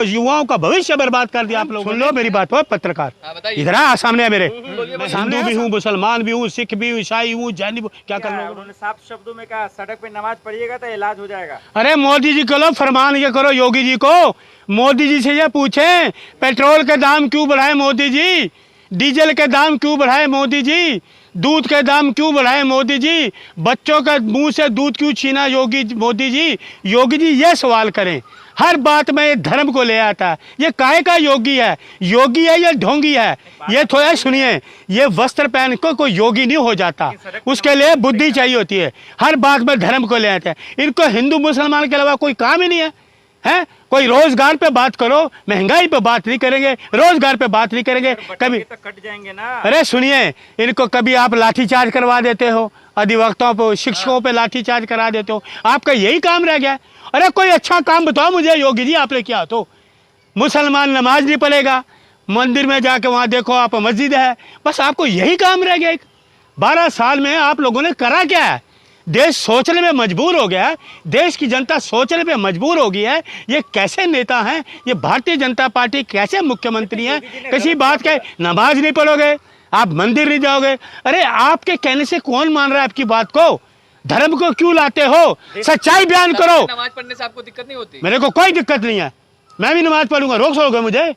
युवाओं का भविष्य बर्बाद कर दिया आप लोग। सुन लो मेरी बात हो पत्रकार, इधर आ सामने है मेरे। मैं हिंदू भी हूँ, मुसलमान भी हूँ, सिख भी हूँ, ईसाई हूँ, जैन भी। क्या कर लो? उन्होंने साफ शब्दों में कहा सड़क पे नमाज पढ़िएगा तो इलाज हो जाएगा। अरे मोदी जी को लो फरमान ये करो, योगी जी को, मोदी जी से ये पूछें पेट्रोल के दाम क्यों बढ़ाए मोदी जी, डीजल के दाम क्यों बढ़ाए मोदी जी, दूध के दाम क्यों बढ़ाए मोदी जी, बच्चों के मुंह से दूध क्यों छीना मोदी जी। योगी जी ये सवाल करें, हर बात में ये धर्म को ले आता है। ये काहे का योगी है? योगी है या ढोंगी है? ये थोड़ा सुनिए, ये वस्त्र पहन को कोई योगी नहीं हो जाता, उसके लिए बुद्धि चाहिए होती है। हर बात में धर्म को ले आते हैं। इनको हिंदू मुसलमान के अलावा कोई काम ही नहीं है, हैं? कोई रोजगार पे बात करो, महंगाई पे बात नहीं करेंगे, रोजगार पे बात नहीं करेंगे। कभी तो कट जाएंगे ना। अरे सुनिए, इनको कभी आप लाठीचार्ज करवा देते हो, अधिवक्ताओं पे, शिक्षकों पे लाठीचार्ज करा देते हो, आपका यही काम रह गया। अरे कोई अच्छा काम बताओ मुझे योगी जी, आपने क्या तो मुसलमान नमाज नहीं पढ़ेगा, मंदिर में जाके वहाँ देखो आप मस्जिद है, बस आपको यही काम रह गया। 12 साल में आप लोगों ने करा क्या है? देश सोचने में मजबूर हो गया है, देश की जनता सोचने पे मजबूर हो गई है। ये कैसे नेता हैं? ये भारतीय जनता पार्टी कैसे मुख्यमंत्री हैं? किसी बात के नमाज नहीं पढ़ोगे, आप मंदिर नहीं जाओगे। अरे आपके कहने से कौन मान रहा है आपकी बात को? धर्म को क्यों लाते हो? सच्चाई बयान करो। नमाज पढ़ने से आपको दिक्कत नहीं होती? मेरे को कोई दिक्कत नहीं है, मैं भी नमाज पढ़ूंगा, रोक सकोगे मुझे?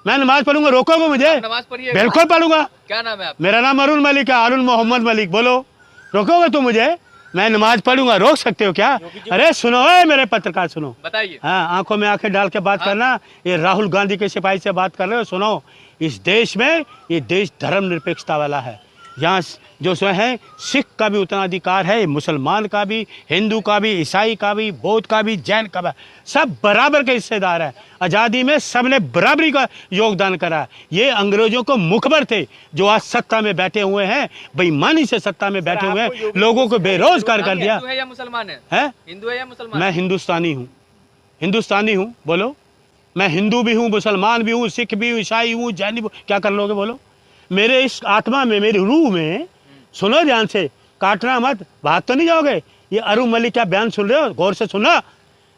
मैं नमाज पढ़ूंगा, रोकोगे मुझे? नमाज पढ़िएगा। बिल्कुल पढ़ूंगा। क्या नाम है आपका? मेरा नाम अरुण मलिक है, अरुण मोहम्मद मलिक। बोलो, रोकोगे तुम मुझे? मैं नमाज पढ़ूंगा, रोक सकते हो क्या? अरे सुनो मेरे पत्रकार, सुनो, बताइए। हाँ, आंखों में आंखें डाल के बात करना। ये राहुल गांधी के सिपाही से बात कर रहे हो। सुनो, इस देश में, ये देश धर्मनिरपेक्षता वाला है। यहाँ जो सो है, सिख का भी उतना अधिकार है, मुसलमान का भी, हिंदू का भी, ईसाई का भी, बौद्ध का भी, जैन का भी, सब बराबर के हिस्सेदार है। आज़ादी में सबने बराबरी का योगदान करा। ये अंग्रेजों को मुखबर थे जो आज सत्ता में बैठे हुए हैं, बेईमानी से सत्ता में बैठे हुए हैं, लोगों को बेरोजगार कर दिया। हिंदू है या मुसलमान है? हिंदू है या मुसलमान? मैं हिंदुस्तानी हूँ, हिंदुस्तानी हूँ। बोलो, मैं हिंदू भी हूँ, मुसलमान भी हूँ, सिख भी हूँ, ईसाई हूँ, जैन भी। क्या कर लोगे? बोलो। मेरे इस आत्मा में, मेरी रूह में, सुनो ध्यान से, काटना मत, भाग तो नहीं जाओगे। ये अरुण मलिक क्या बयान सुन रहे हो? गौर से सुनना।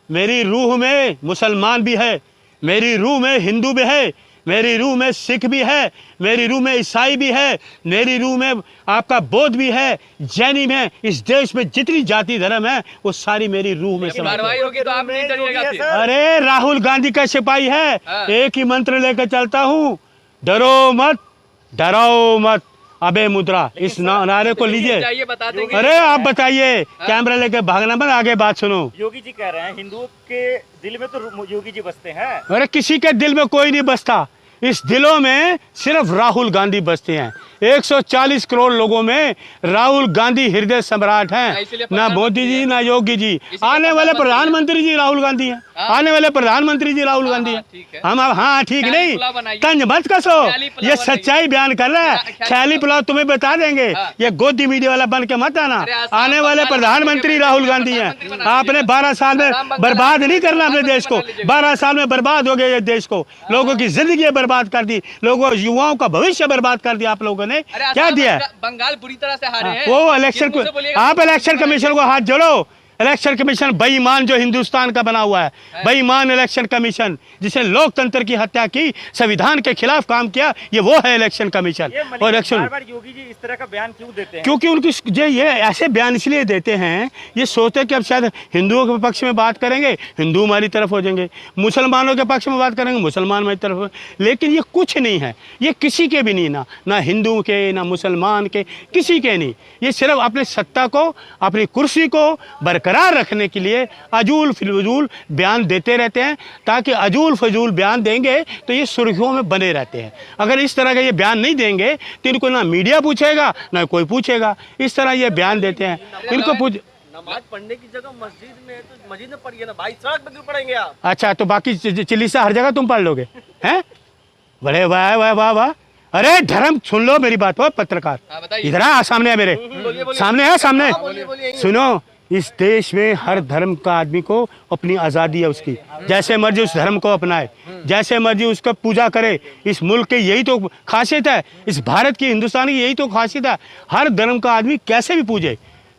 मेरी रूह में मुसलमान भी है, मेरी रूह में हिंदू भी है, मेरी रूह में सिख भी है, मेरी रूह में ईसाई भी है, मेरी रूह में आपका बौद्ध भी है, जैनी में। इस देश में जितनी जाति धर्म है वो सारी मेरी रूह में कार्रवाई होगी तो आप नहीं डरिएगा फिर? अरे राहुल गांधी का सिपाही है, एक ही मंत्र लेकर चलता हूँ, डरो मत, डराओ मत, अबे मुद्रा। इस नारे को लीजिए। बता देंगे। अरे आप बताइए, कैमरा लेके भागना मत, आगे बात सुनो। योगी जी कह रहे हैं हिंदुओं के दिल में तो योगी जी बसते हैं। अरे किसी के दिल में कोई नहीं बसता, इस दिलों में सिर्फ राहुल गांधी बसते हैं। 140 करोड़ लोगों में राहुल गांधी हृदय सम्राट हैं, ना मोदी जी ना योगी जी। आने वाले प्रधानमंत्री जी राहुल गांधी हैं, आने वाले प्रधानमंत्री जी राहुल गांधी हैं। हम अब हाँ ठीक नहीं, तंज मत कसो, ये सच्चाई बयान कर रहा है। ख्याली पुलाव तुम्हें बता देंगे, ये गोदी मीडिया वाला बन के मत आना। आने वाले प्रधानमंत्री राहुल गांधी हैं। आपने 12 साल में बर्बाद नहीं करना अपने देश को, 12 साल में बर्बाद हो गया ये देश को, लोगों की जिंदगी बर्बाद कर दी, लोगों युवाओं का भविष्य बर्बाद कर दिया आप लोगों ने। क्या दिया? बंगाल बुरी तरह से हारे हैं। वो इलेक्शन को, आप इलेक्शन कमीशन को हाथ जोड़ो। इलेक्शन कमीशन बेईमान जो हिंदुस्तान का बना हुआ है, बेईमान इलेक्शन कमीशन जिसने लोकतंत्र की हत्या की, संविधान के खिलाफ काम किया, ये वो है इलेक्शन कमीशन। और इलेक्शन योगी जी इस तरह का बयान क्यों देते हैं? क्योंकि उनकी ये ऐसे बयान इसलिए देते हैं, ये सोचते हैं कि अब शायद हिंदुओं के पक्ष में बात करेंगे, हिंदू हमारी तरफ हो जाएंगे, मुसलमानों के पक्ष में बात करेंगे, मुसलमान हमारी तरफ। लेकिन ये कुछ नहीं है, ये किसी के भी नहीं, ना हिंदू के, ना मुसलमान के, किसी के नहीं। ये सिर्फ अपने सत्ता को, अपनी कुर्सी को बरकरार रखने के लिए अजूल फिजूल बयान देते रहते हैं, ताकि अजूल फजूल बयान देंगे तो ये सुर्खियों में बने रहते हैं। अगर इस तरह का ये बयान नहीं देंगे तो इनको ना मीडिया पूछेगा ना कोई पूछेगा। इस तरह ये बयान देते हैं, इनको पूछ। नमाज पढ़ने की जगह मस्जिद में है तो मस्जिद में पढ़िए ना भाई, सड़क पे क्यों पढ़ेंगे आप? अच्छा, तो बाकी चिलीसा हर जगह तुम पढ़ लोगे हैं? बड़े वाह वाह वाह वाह। अरे धर्म सुन लो मेरी बात हो पत्रकार, इधर आ, सामने है मेरे, सामने है, सामने सुनो। इस देश में हर धर्म का आदमी को अपनी आज़ादी है उसकी, जैसे मर्जी उस धर्म को अपनाए, जैसे मर्जी उसका पूजा करे। इस मुल्क की यही तो खासियत है, इस भारत की, हिंदुस्तान की यही तो खासियत है। हर धर्म का आदमी कैसे भी पूजे,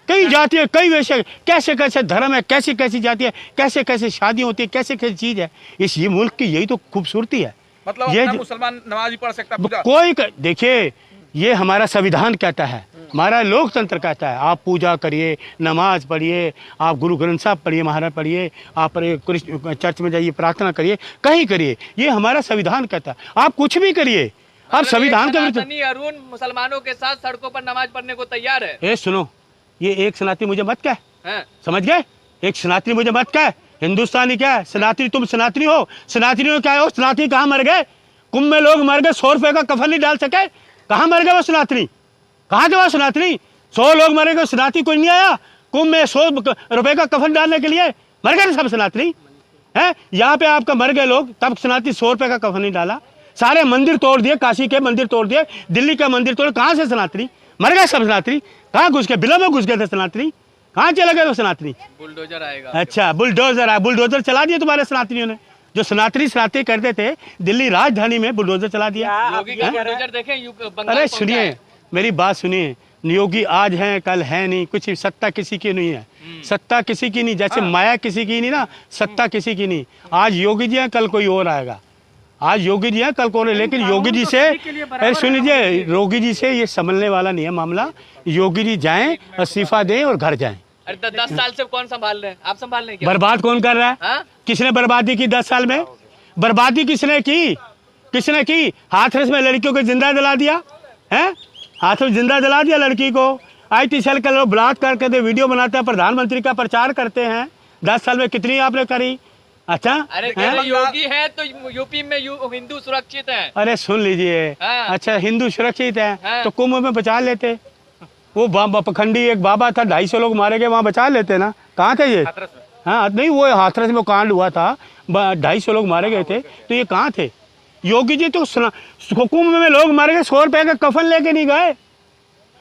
कई जातियाँ, कई वैसे, कैसे कैसे धर्म है, कैसी कैसी जाति है, कैसे कैसे शादी होती है, कैसे कैसी चीज़ है। इस ये मुल्क की यही तो खूबसूरती है। मतलब ये अपना मुसलमान नमाज भी पढ़ सकता पूजा? देखिए, ये हमारा संविधान कहता है, हमारा लोकतंत्र कहता है, आप पूजा करिए, नमाज पढ़िए, आप गुरु ग्रंथ साहब पढ़िए, महाराज पढ़िए, आप चर्च में जाइए, प्रार्थना करिए, कहीं करिए, ये हमारा संविधान कहता है। आप कुछ भी करिए, आप संविधान के विरुद्ध। अरुण मुसलमानों के साथ सड़कों पर नमाज पढ़ने को तैयार है। ए सुनो, ये एक सनातनी मुझे मत कह, हैं? समझ गए? एक सनातनी मुझे मत कह, हिंदुस्तानी क्या है? सनातनी, तुम सनातनी हो, सनातनी हो क्या हो? सनातनी कहाँ मर गए? कुंभ में लोग मर गए, 100 रुपए का कफन नहीं डाल सके, कहाँ मर गए वो सनातनी? कहाँ थे वो सनातनी? 100 लोग मरे गए, सनातनी कोई नहीं आया कुंभ में 100 रुपए का कफन डालने के लिए? मर गए सब सनातनी है। यहाँ पे आपका मर गए लोग, तब सनातनी 100 रुपए का कफन नहीं डाला। सारे मंदिर तोड़ दिए, काशी के मंदिर तोड़ दिए, दिल्ली का मंदिर तोड़, कहाँ से सनातनी? मर गए सब सनातनी। कहाँ घुस गए? बिलों में घुस गए थे सनातनी, कहाँ चले गए वो सनातनी? बुलडोजर आएगा। अच्छा, बुलडोजर आया, बुलडोजर चला दिया तुम्हारे सनातनियों ने। जो सनातनी करते थे, दिल्ली राजधानी में बुलडोजर चला दिया। योगी का बुलडोजर देखें, बंगाल अरे पहुंचा सुनिए, है। मेरी बात सुनिए, योगी आज हैं कल है नहीं, कुछ सत्ता किसी की नहीं है, सत्ता किसी की नहीं, जैसे माया किसी की नहीं ना, सत्ता किसी की नहीं। आज योगी जी हैं, कल कोई और आएगा। आज योगी जी हैं, कल कौन है, लेकिन योगी जी से, अरे सुन लीजिए, योगी जी से ये संभलने वाला नहीं है मामला। योगी जी जाएं, इस्तीफा दें और घर जाएं। अरे 10 साल से कौन संभाल रहे हैं? आप संभाल रहे हैं क्या? बर्बाद कौन कर रहा है? हाँ? किसने बर्बादी की 10 साल में? बर्बादी किसने की? किसने की? हाथरस में लड़कियों को जिंदा जला दिया है, हाथरस में जिंदा जला दिया लड़की को। IT सेल के लोग बलात्कार करते, वीडियो बनाते हैं, प्रधानमंत्री का प्रचार करते हैं। 10 साल में कितनी आपने करी? अच्छा, अरे योगी है तो यूपी में हिंदू सुरक्षित है। अरे सुन लीजिए, हाँ। अच्छा हिंदू सुरक्षित है हाँ। तो कुंभ में बचा लेते। वो पखंडी एक बाबा था, 250 लोग मारे गए, वहाँ बचा लेते ना। कहाँ थे ये? हाँ नहीं, वो हाथरस में कांड हुआ था, 250 लोग मारे गए थे, तो ये कहाँ थे? योगी जी तो कुंभ में लोग मारे गए, 100 रुपए का कफन लेके नहीं गए।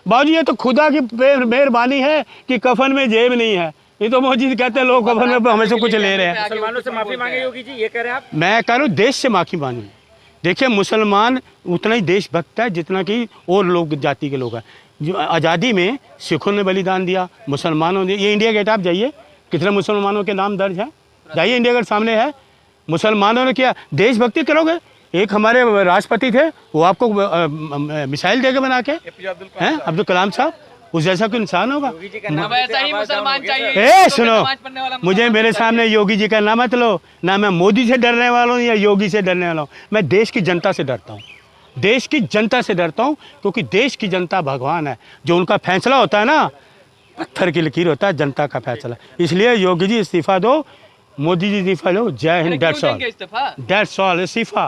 बाबूजी ये तो खुदा की मेहरबानी है कि कफन में जेब नहीं है। ये तो मोदी जी कहते हैं लोग कफन में हमें से कुछ ले रहे हैं। मुसलमानों से माफी मांगे योगी जी, ये कह रहे हैं आप? मैं कह रहा हूँ देश से माफी मांगी। देखिए, मुसलमान उतना ही देशभक्त है जितना कि और लोग जाति के लोग हैं। जो आज़ादी में सिखों ने बलिदान दिया, मुसलमानों ने। ये इंडिया गेट आप जाइए, कितने मुसलमानों के नाम दर्ज हैं, जाइए, इंडिया गेट सामने है। मुसलमानों ने किया, देशभक्ति करोगे। एक हमारे राष्ट्रपति थे, वो आपको मिसाइल देके बना के हैं, अब्दुल कलाम साहब, उस जैसा कोई इंसान होगा? अब ऐसा ही मुसलमान चाहिए। ए सुनो, मुझे मेरे सामने योगी जी का नाम मत लो ना। मैं मोदी से डरने वाला हूँ या योगी से डरने वाला हूँ, मैं देश की जनता से डरता हूँ। देश की जनता से डरता हूँ, क्योंकि देश की जनता भगवान है। जो उनका फैसला होता है ना, पत्थर की लकीर होता है जनता का फैसला। इसलिए योगी जी इस्तीफा दो, मोदी जी इस्तीफा लो। जय Hind, that's all, that's all, इस्तीफा।